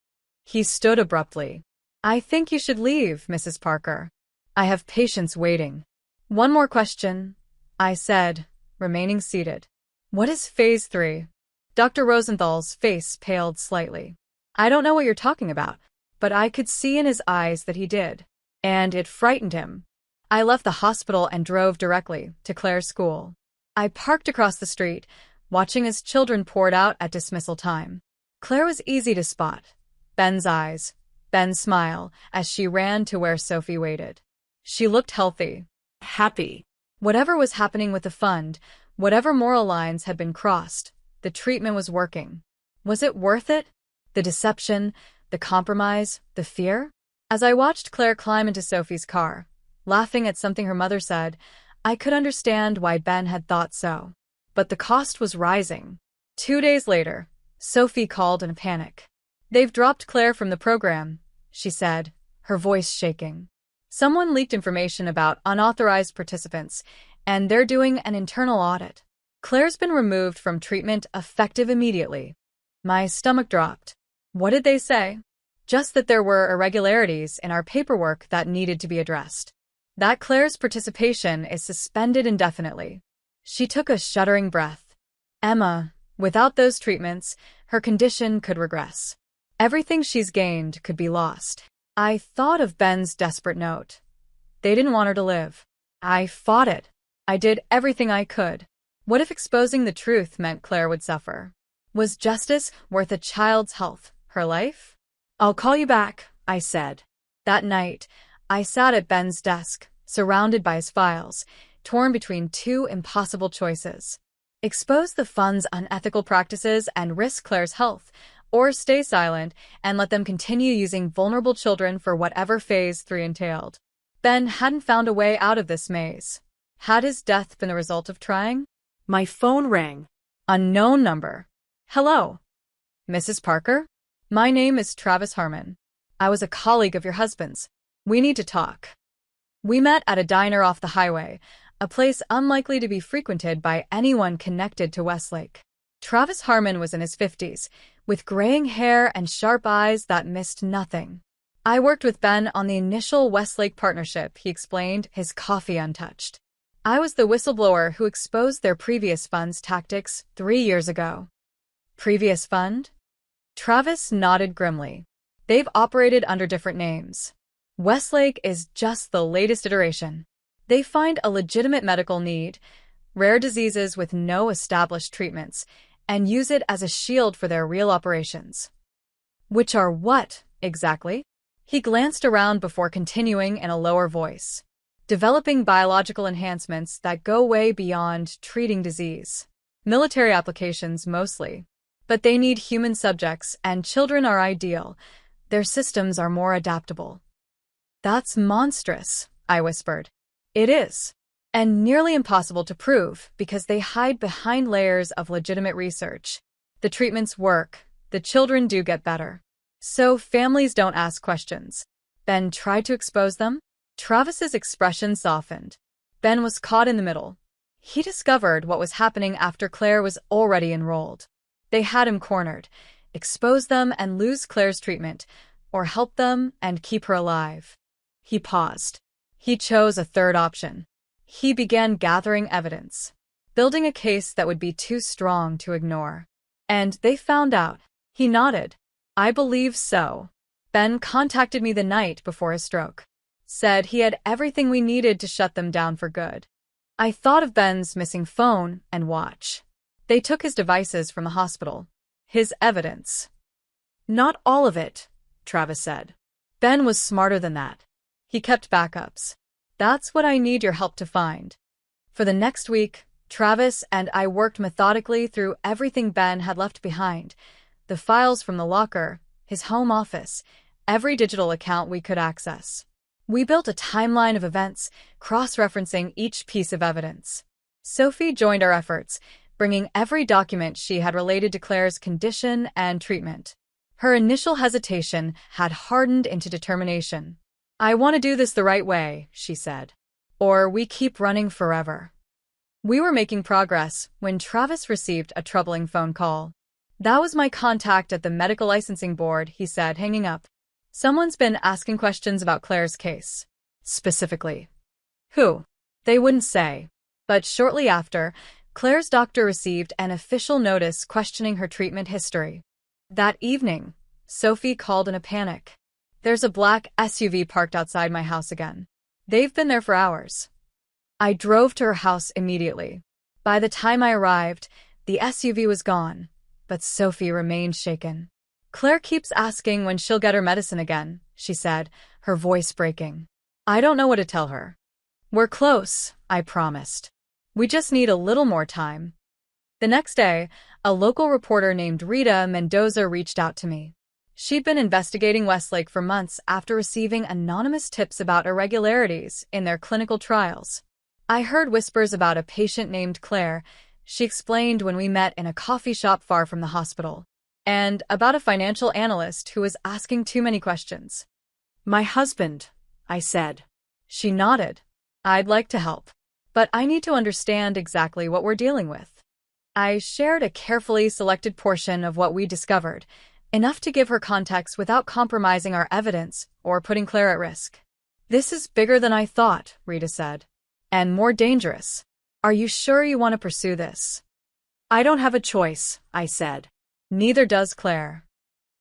He stood abruptly. "I think you should leave, Mrs. Parker. I have patients waiting." "One more question," I said, remaining seated. "What is Phase 3? Dr. Rosenthal's face paled slightly. "I don't know what you're talking about," but I could see in his eyes that he did, and it frightened him. I left the hospital and drove directly to Claire's school. I parked across the street, watching as children poured out at dismissal time. Claire was easy to spot. Ben's eyes, Ben's smile, as she ran to where Sophie waited. She looked healthy, happy. Whatever was happening with the fund, whatever moral lines had been crossed, the treatment was working. Was it worth it? The deception, the compromise, the fear? As I watched Claire climb into Sophie's car, laughing at something her mother said, I could understand why Ben had thought so. But the cost was rising. 2 days later, Sophie called in a panic. "They've dropped Claire from the program," she said, her voice shaking. "Someone leaked information about unauthorized participants, and they're doing an internal audit. Claire's been removed from treatment effective immediately." My stomach dropped. What did they say? Just that there were irregularities in our paperwork that needed to be addressed. That Claire's participation is suspended indefinitely. She took a shuddering breath. "Emma, without those treatments, her condition could regress. Everything she's gained could be lost." I thought of Ben's desperate note. They didn't want her to live. I fought it. I did everything I could. What if exposing the truth meant Claire would suffer? Was justice worth a child's health, her life? I'll call you back, I said. That night, I sat at Ben's desk, surrounded by his files, torn between two impossible choices. Expose the fund's unethical practices and risk Claire's health, or stay silent and let them continue using vulnerable children for whatever phase 3 entailed. Ben hadn't found a way out of this maze. Had his death been the result of trying? My phone rang. Unknown number. Hello. Mrs. Parker? My name is Travis Harmon. I was a colleague of your husband's. We need to talk. We met at a diner off the highway, a place unlikely to be frequented by anyone connected to Westlake. Travis Harmon was in his 50s, with graying hair and sharp eyes that missed nothing. I worked with Ben on the initial Westlake partnership, he explained, his coffee untouched. I was the whistleblower who exposed their previous fund's tactics 3 years ago. Previous fund? Travis nodded grimly. They've operated under different names. Westlake is just the latest iteration. They find a legitimate medical need, rare diseases with no established treatments, and use it as a shield for their real operations. Which are what, exactly? He glanced around before continuing in a lower voice. Developing biological enhancements that go way beyond treating disease. Military applications mostly. But they need human subjects, and children are ideal. Their systems are more adaptable. That's monstrous, I whispered. It is. And nearly impossible to prove because they hide behind layers of legitimate research. The treatments work. The children do get better. So families don't ask questions. Ben tried to expose them. Travis's expression softened. Ben was caught in the middle. He discovered what was happening after Claire was already enrolled. They had him cornered. Expose them and lose Claire's treatment, or help them and keep her alive. He paused. He chose a third option. He began gathering evidence, building a case that would be too strong to ignore. And they found out. He nodded. I believe so. Ben contacted me the night before his stroke. Said he had everything we needed to shut them down for good. I thought of Ben's missing phone and watch. They took his devices from the hospital. His evidence. Not all of it, Travis said. Ben was smarter than that. He kept backups. That's what I need your help to find. For the next week, Travis and I worked methodically through everything Ben had left behind. The files from the locker, his home office, every digital account we could access. We built a timeline of events, cross-referencing each piece of evidence. Sophie joined our efforts, bringing every document she had related to Claire's condition and treatment. Her initial hesitation had hardened into determination. I want to do this the right way, she said. Or we keep running forever. We were making progress when Travis received a troubling phone call. That was my contact at the medical licensing board, he said, hanging up. Someone's been asking questions about Claire's case. Specifically. Who? They wouldn't say. But shortly after, Claire's doctor received an official notice questioning her treatment history. That evening, Sophie called in a panic. There's a black SUV parked outside my house again. They've been there for hours. I drove to her house immediately. By the time I arrived, the SUV was gone, but Sophie remained shaken. Claire keeps asking when she'll get her medicine again, she said, her voice breaking. I don't know what to tell her. We're close, I promised. We just need a little more time. The next day, a local reporter named Rita Mendoza reached out to me. She'd been investigating Westlake for months after receiving anonymous tips about irregularities in their clinical trials. I heard whispers about a patient named Claire, she explained when we met in a coffee shop far from the hospital, and about a financial analyst who was asking too many questions. My husband, I said. She nodded. I'd like to help, but I need to understand exactly what we're dealing with. I shared a carefully selected portion of what we discovered, enough to give her context without compromising our evidence or putting Claire at risk. This is bigger than I thought, Rita said. And more dangerous. Are you sure you want to pursue this? I don't have a choice, I said. Neither does Claire.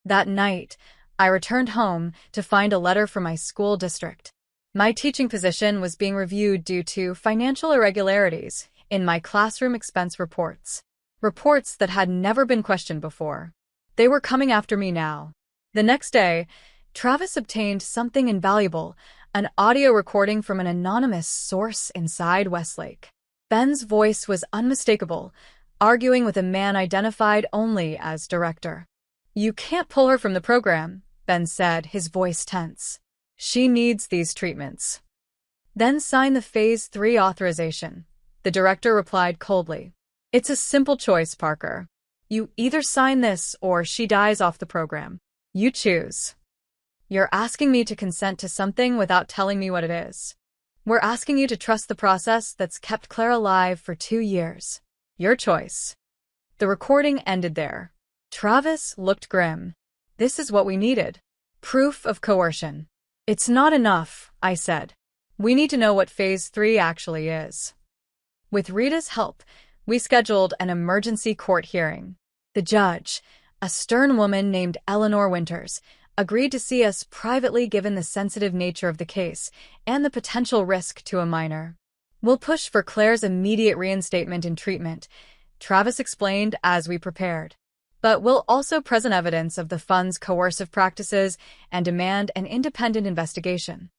That night, I returned home to find a letter from my school district. My teaching position was being reviewed due to financial irregularities in my classroom expense reports. Reports that had never been questioned before. They were coming after me now. The next day, Travis obtained something invaluable, an audio recording from an anonymous source inside Westlake. Ben's voice was unmistakable, arguing with a man identified only as director. "You can't pull her from the program," Ben said, his voice tense. "She needs these treatments." "Then sign the Phase 3 authorization," the director replied coldly. "It's a simple choice, Parker. You either sign this or she dies off the program. You choose." "You're asking me to consent to something without telling me what it is. We're asking you to trust the process that's kept Claire alive for 2 years. Your choice." The recording ended there. Travis looked grim. This is what we needed. Proof of coercion. "It's not enough," I said. "We need to know what Phase 3 actually is." With Rita's help, we scheduled an emergency court hearing. The judge, a stern woman named Eleanor Winters, agreed to see us privately given the sensitive nature of the case and the potential risk to a minor. "We'll push for Claire's immediate reinstatement in treatment," Travis explained as we prepared. "But we'll also present evidence of the fund's coercive practices and demand an independent investigation."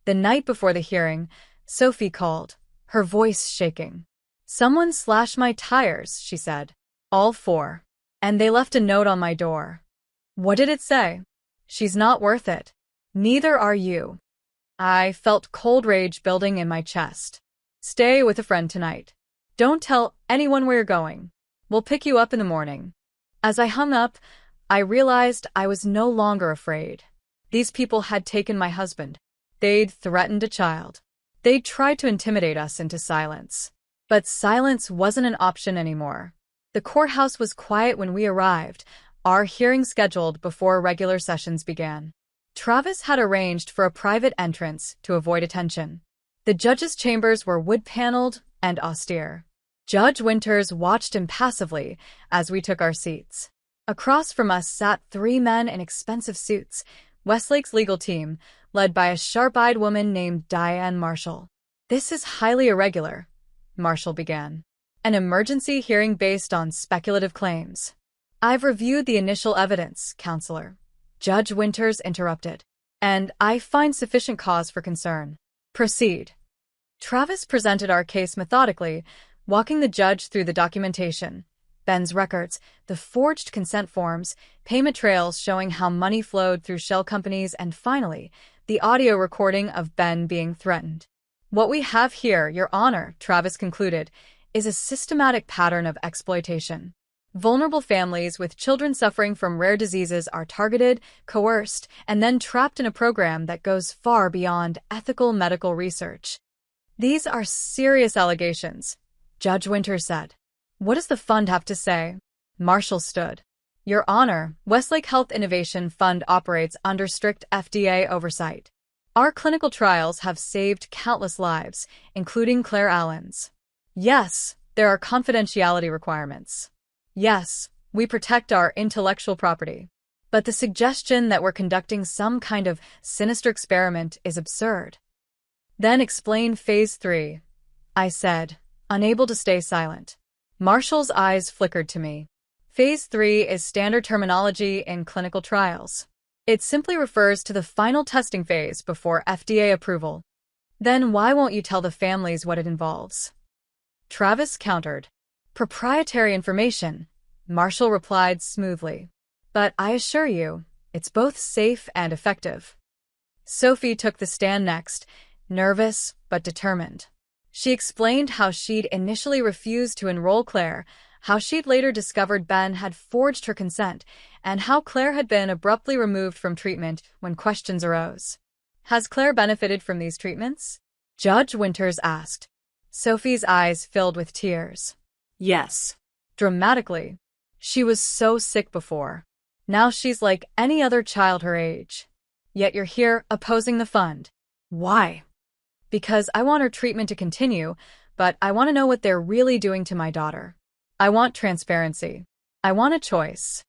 The night before the hearing, Sophie called, her voice shaking. "Someone slashed my tires," she said. "All 4. And they left a note on my door." "What did it say?" "She's not worth it. Neither are you." I felt cold rage building in my chest. "Stay with a friend tonight. Don't tell anyone where you're going. We'll pick you up in the morning." As I hung up, I realized I was no longer afraid. These people had taken my husband. They'd threatened a child. They'd tried to intimidate us into silence. But silence wasn't an option anymore. The courthouse was quiet when we arrived, our hearing scheduled before regular sessions began. Travis had arranged for a private entrance to avoid attention. The judge's chambers were wood-paneled and austere. Judge Winters watched impassively as we took our seats. Across from us sat 3 men in expensive suits, Westlake's legal team, led by a sharp-eyed woman named Diane Marshall. "This is highly irregular," Marshall began. "An emergency hearing based on speculative claims." "I've reviewed the initial evidence, Counselor," Judge Winters interrupted, "and I find sufficient cause for concern." "Proceed." Travis presented our case methodically, walking the judge through the documentation. Ben's records, the forged consent forms, payment trails showing how money flowed through shell companies, and finally, the audio recording of Ben being threatened. "What we have here, Your Honor," Travis concluded, "is a systematic pattern of exploitation. Vulnerable families with children suffering from rare diseases are targeted, coerced, and then trapped in a program that goes far beyond ethical medical research." "These are serious allegations," Judge Winters said. "What does the fund have to say?" Marshall stood. "Your Honor, Westlake Health Innovation Fund operates under strict FDA oversight. Our clinical trials have saved countless lives, including Claire Allen's. Yes, there are confidentiality requirements. Yes, we protect our intellectual property. But the suggestion that we're conducting some kind of sinister experiment is absurd." "Then explain Phase 3, I said, unable to stay silent. Marshall's eyes flickered to me. Phase 3 is standard terminology in clinical trials. It simply refers to the final testing phase before FDA approval. Then why won't you tell the families what it involves?" Travis countered. "Proprietary information," Marshall replied smoothly. "But I assure you, it's both safe and effective." Sophie took the stand next, nervous but determined. She explained how she'd initially refused to enroll Claire, how she'd later discovered Ben had forged her consent, and how Claire had been abruptly removed from treatment when questions arose. "Has Claire benefited from these treatments?" Judge Winters asked. Sophie's eyes filled with tears. Yes. Dramatically. "She was so sick before. Now she's like any other child her age. Yet you're here opposing the fund. Why?" "Because I want her treatment to continue, but I want to know what they're really doing to my daughter. I want transparency. I want a choice."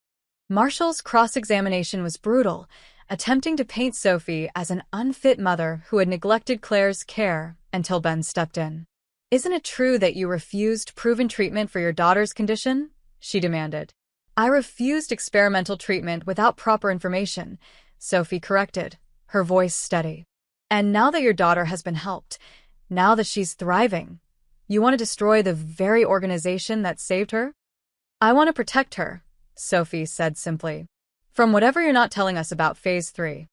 Marshall's cross-examination was brutal, attempting to paint Sophie as an unfit mother who had neglected Claire's care until Ben stepped in. "Isn't it true that you refused proven treatment for your daughter's condition?" she demanded. "I refused experimental treatment without proper information," Sophie corrected, her voice steady. "And now that your daughter has been helped, now that she's thriving, you want to destroy the very organization that saved her?" "I want to protect her," Sophie said simply, "from whatever you're not telling us about Phase 3.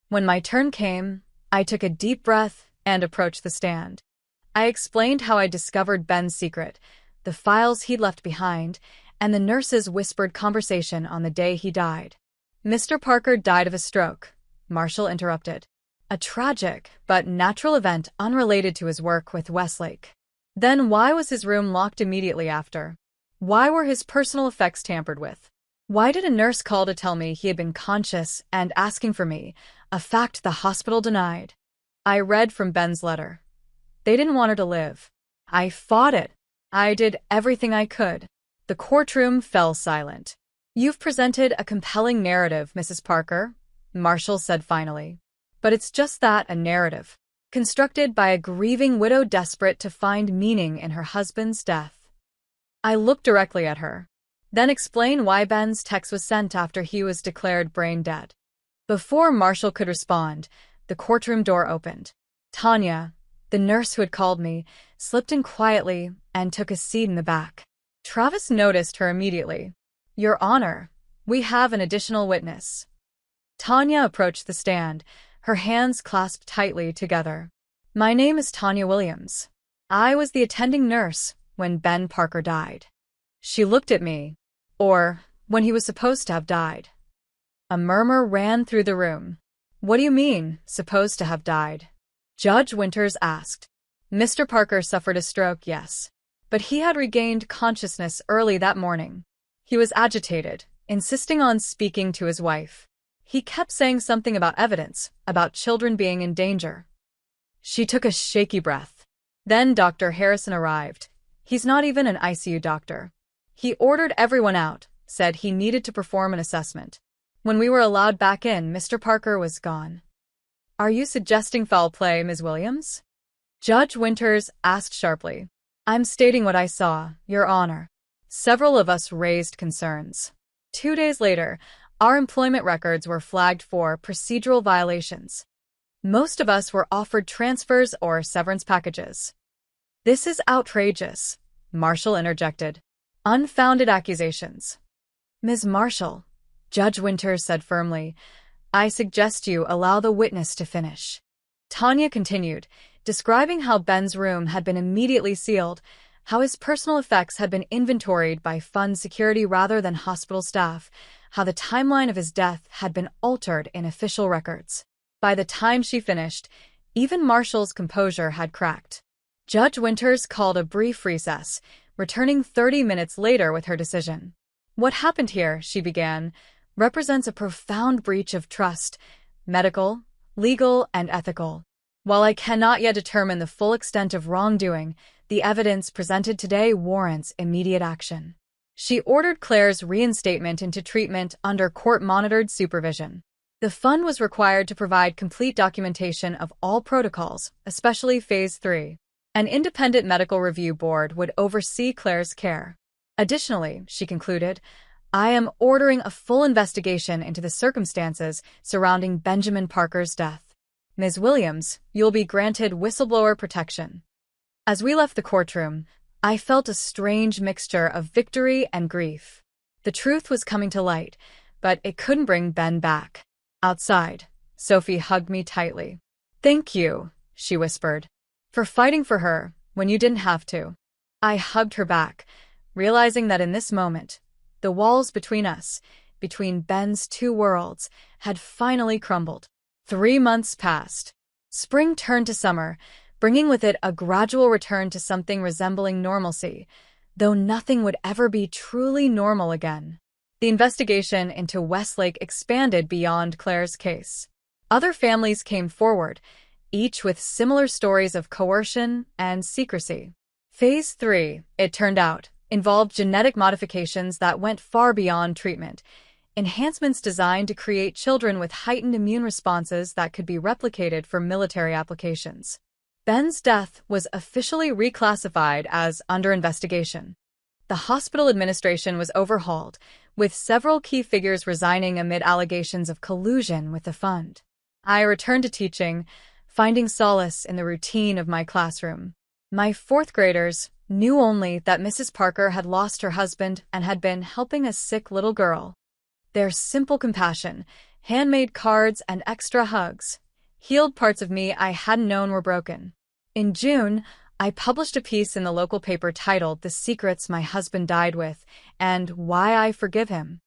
When my turn came, I took a deep breath and approached the stand. I explained how I discovered Ben's secret, the files he'd left behind, and the nurse's whispered conversation on the day he died. "Mr. Parker died of a stroke," Marshall interrupted. "A tragic but natural event unrelated to his work with Westlake. Then why was his room locked immediately after? Why were his personal effects tampered with? Why did a nurse call to tell me he had been conscious and asking for me, a fact the hospital denied?" I read from Ben's letter. "They didn't want her to live. I fought it. I did everything I could." The courtroom fell silent. "You've presented a compelling narrative, Mrs. Parker," Marshall said finally. "But it's just that, a narrative, constructed by a grieving widow desperate to find meaning in her husband's death." I looked directly at her. "Then explain why Ben's text was sent after he was declared brain dead." Before Marshall could respond, the courtroom door opened. Tanya, the nurse who had called me, slipped in quietly and took a seat in the back. Travis noticed her immediately. "Your Honor, we have an additional witness." Tanya approached the stand, her hands clasped tightly together. "My name is Tanya Williams. I was the attending nurse when Ben Parker died." She looked at me. Or, when he was supposed to have died. A murmur ran through the room. "What do you mean, supposed to have died?" Judge Winters asked. "Mr. Parker suffered a stroke, yes. But he had regained consciousness early that morning. He was agitated, insisting on speaking to his wife. He kept saying something about evidence, about children being in danger." She took a shaky breath. "Then Dr. Harrison arrived. He's not even an ICU doctor. He ordered everyone out, said he needed to perform an assessment. When we were allowed back in, Mr. Parker was gone." "Are you suggesting foul play, Ms. Williams?" Judge Winters asked sharply. "I'm stating what I saw, Your Honor." Several of us raised concerns. 2 days later, our employment records were flagged for procedural violations. Most of us were offered transfers or severance packages. "This is outrageous," Marshall interjected. "Unfounded accusations." "Ms. Marshall," Judge Winters said firmly, "I suggest you allow the witness to finish." Tanya continued, describing how Ben's room had been immediately sealed, how his personal effects had been inventoried by fund security rather than hospital staff, how the timeline of his death had been altered in official records. By the time she finished, even Marshall's composure had cracked. Judge Winters called a brief recess, returning 30 minutes later with her decision. "What happened here," she began, "represents a profound breach of trust, medical, legal, and ethical. While I cannot yet determine the full extent of wrongdoing, the evidence presented today warrants immediate action." She ordered Claire's reinstatement into treatment under court-monitored supervision. The fund was required to provide complete documentation of all protocols, especially Phase 3. An independent medical review board would oversee Claire's care. Additionally, she concluded, "I am ordering a full investigation into the circumstances surrounding Benjamin Parker's death. Ms. Williams, you'll be granted whistleblower protection." As we left the courtroom, I felt a strange mixture of victory and grief. The truth was coming to light, but it couldn't bring Ben back. Outside, Sophie hugged me tightly. "Thank you," she whispered, "for fighting for her when you didn't have to." I hugged her back, realizing that in this moment, the walls between us, between Ben's two worlds, had finally crumbled. 3 months passed. Spring turned to summer, bringing with it a gradual return to something resembling normalcy, though nothing would ever be truly normal again. The investigation into Westlake expanded beyond Claire's case. Other families came forward, each with similar stories of coercion and secrecy. Phase 3, it turned out, involved genetic modifications that went far beyond treatment. enhancements designed to create children with heightened immune responses that could be replicated for military applications. Ben's death was officially reclassified as under investigation. The hospital administration was overhauled, with several key figures resigning amid allegations of collusion with the fund. I returned to teaching, finding solace in the routine of my classroom. My fourth graders knew only that Mrs. Parker had lost her husband and had been helping a sick little girl. Their simple compassion, handmade cards, and extra hugs healed parts of me I hadn't known were broken. In June, I published a piece in the local paper titled "The Secrets My Husband Died With" and "Why I Forgive Him."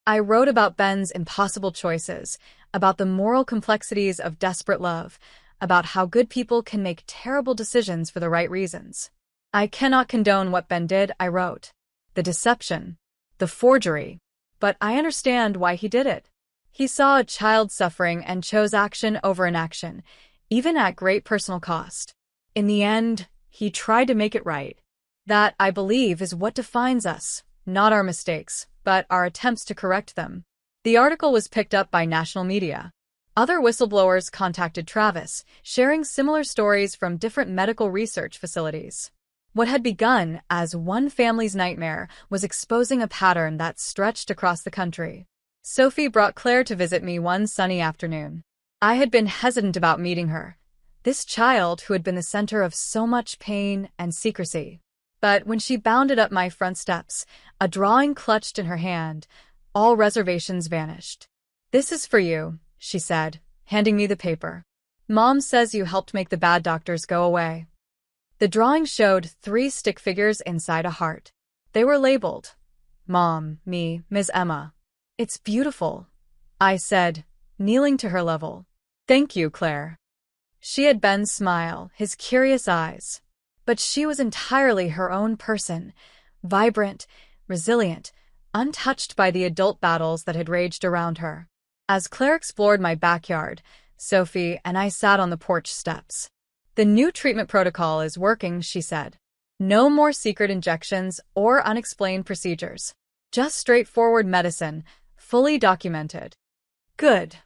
I wrote about Ben's impossible choices, about the moral complexities of desperate love, about how good people can make terrible decisions for the right reasons. I cannot condone what Ben did, I wrote. The deception, the forgery. But I understand why he did it. He saw a child suffering and chose action over inaction, even at great personal cost. In the end, he tried to make it right. That, I believe, is what defines us, not our mistakes, but our attempts to correct them. The article was picked up by national media. Other whistleblowers contacted Travis, sharing similar stories from different medical research facilities. What had begun as one family's nightmare was exposing a pattern that stretched across the country. Sophie brought Claire to visit me one sunny afternoon. I had been hesitant about meeting her, this child who had been the center of so much pain and secrecy. But when she bounded up my front steps, a drawing clutched in her hand, all reservations vanished. "This is for you," she said, handing me the paper. "Mom says you helped make the bad doctors go away." The drawing showed 3 stick figures inside a heart. They were labeled, Mom, me, Ms. Emma. "It's beautiful," I said, kneeling to her level. "Thank you, Claire." She had Ben's smile, his curious eyes. But she was entirely her own person, vibrant, resilient, untouched by the adult battles that had raged around her. As Claire explored my backyard, Sophie and I sat on the porch steps. "The new treatment protocol is working," she said. "No more secret injections or unexplained procedures. Just straightforward medicine, fully documented." "Good,"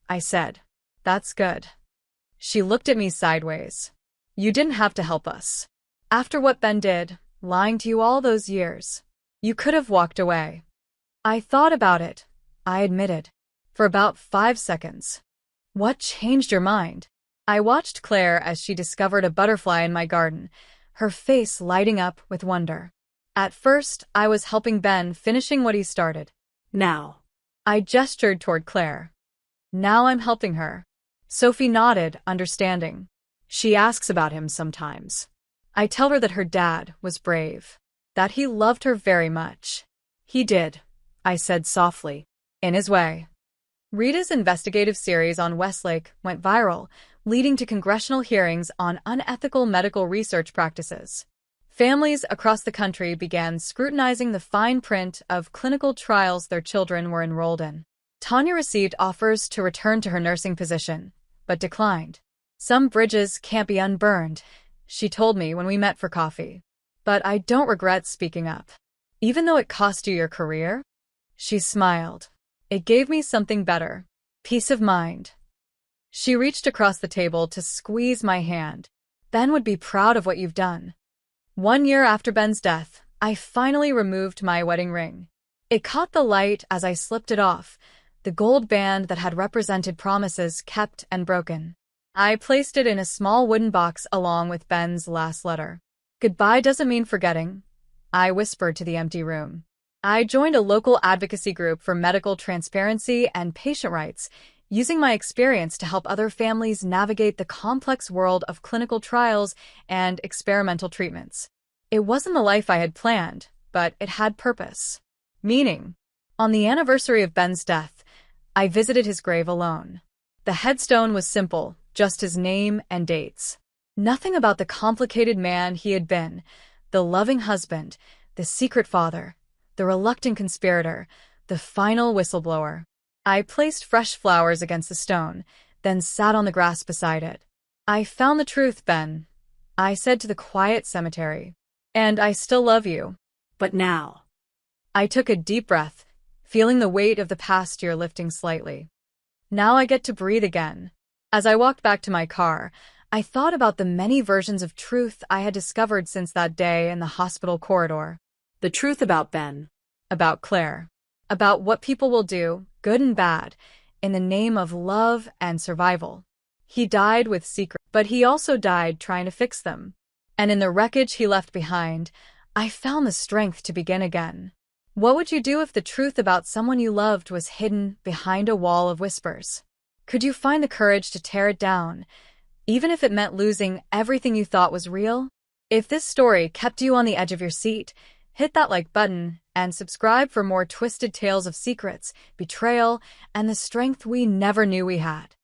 I said. "That's good." She looked at me sideways. "You didn't have to help us. After what Ben did, lying to you all those years, you could have walked away." "I thought about it," I admitted, "for about 5 seconds." "What changed your mind?" I watched Claire as she discovered a butterfly in my garden, her face lighting up with wonder. "At first, I was helping Ben, finishing what he started. Now," I gestured toward Claire, "now I'm helping her." Sophie nodded, understanding. "She asks about him sometimes. I tell her that her dad was brave, that he loved her very much." "He did," I said softly, "in his way." Rita's investigative series on Westlake went viral, leading to congressional hearings on unethical medical research practices. Families across the country began scrutinizing the fine print of clinical trials their children were enrolled in. Tanya received offers to return to her nursing position, but declined. "Some bridges can't be unburned," she told me when we met for coffee. "But I don't regret speaking up. Even though it cost you your career?" She smiled. "It gave me something better. Peace of mind." She reached across the table to squeeze my hand. "Ben would be proud of what you've done." 1 year after Ben's death, I finally removed my wedding ring. It caught the light as I slipped it off, the gold band that had represented promises kept and broken. I placed it in a small wooden box along with Ben's last letter. "Goodbye doesn't mean forgetting," I whispered to the empty room. I joined a local advocacy group for medical transparency and patient rights, using my experience to help other families navigate the complex world of clinical trials and experimental treatments. It wasn't the life I had planned, but it had purpose. Meaning. On the anniversary of Ben's death, I visited his grave alone. The headstone was simple, just his name and dates. Nothing about the complicated man he had been, the loving husband, the secret father, the reluctant conspirator, the final whistleblower. I placed fresh flowers against the stone, then sat on the grass beside it. "I found the truth, Ben," I said to the quiet cemetery. "And I still love you. But now." I took a deep breath, feeling the weight of the past year lifting slightly. Now I get to breathe again. As I walked back to my car, I thought about the many versions of truth I had discovered since that day in the hospital corridor. The truth about Ben. About Claire. About what people will do, good and bad, in the name of love and survival. He died with secrets, but he also died trying to fix them. And in the wreckage he left behind, I found the strength to begin again. What would you do if the truth about someone you loved was hidden behind a wall of whispers? Could you find the courage to tear it down, even if it meant losing everything you thought was real? If this story kept you on the edge of your seat, hit that like button and subscribe for more twisted tales of secrets, betrayal, and the strength we never knew we had.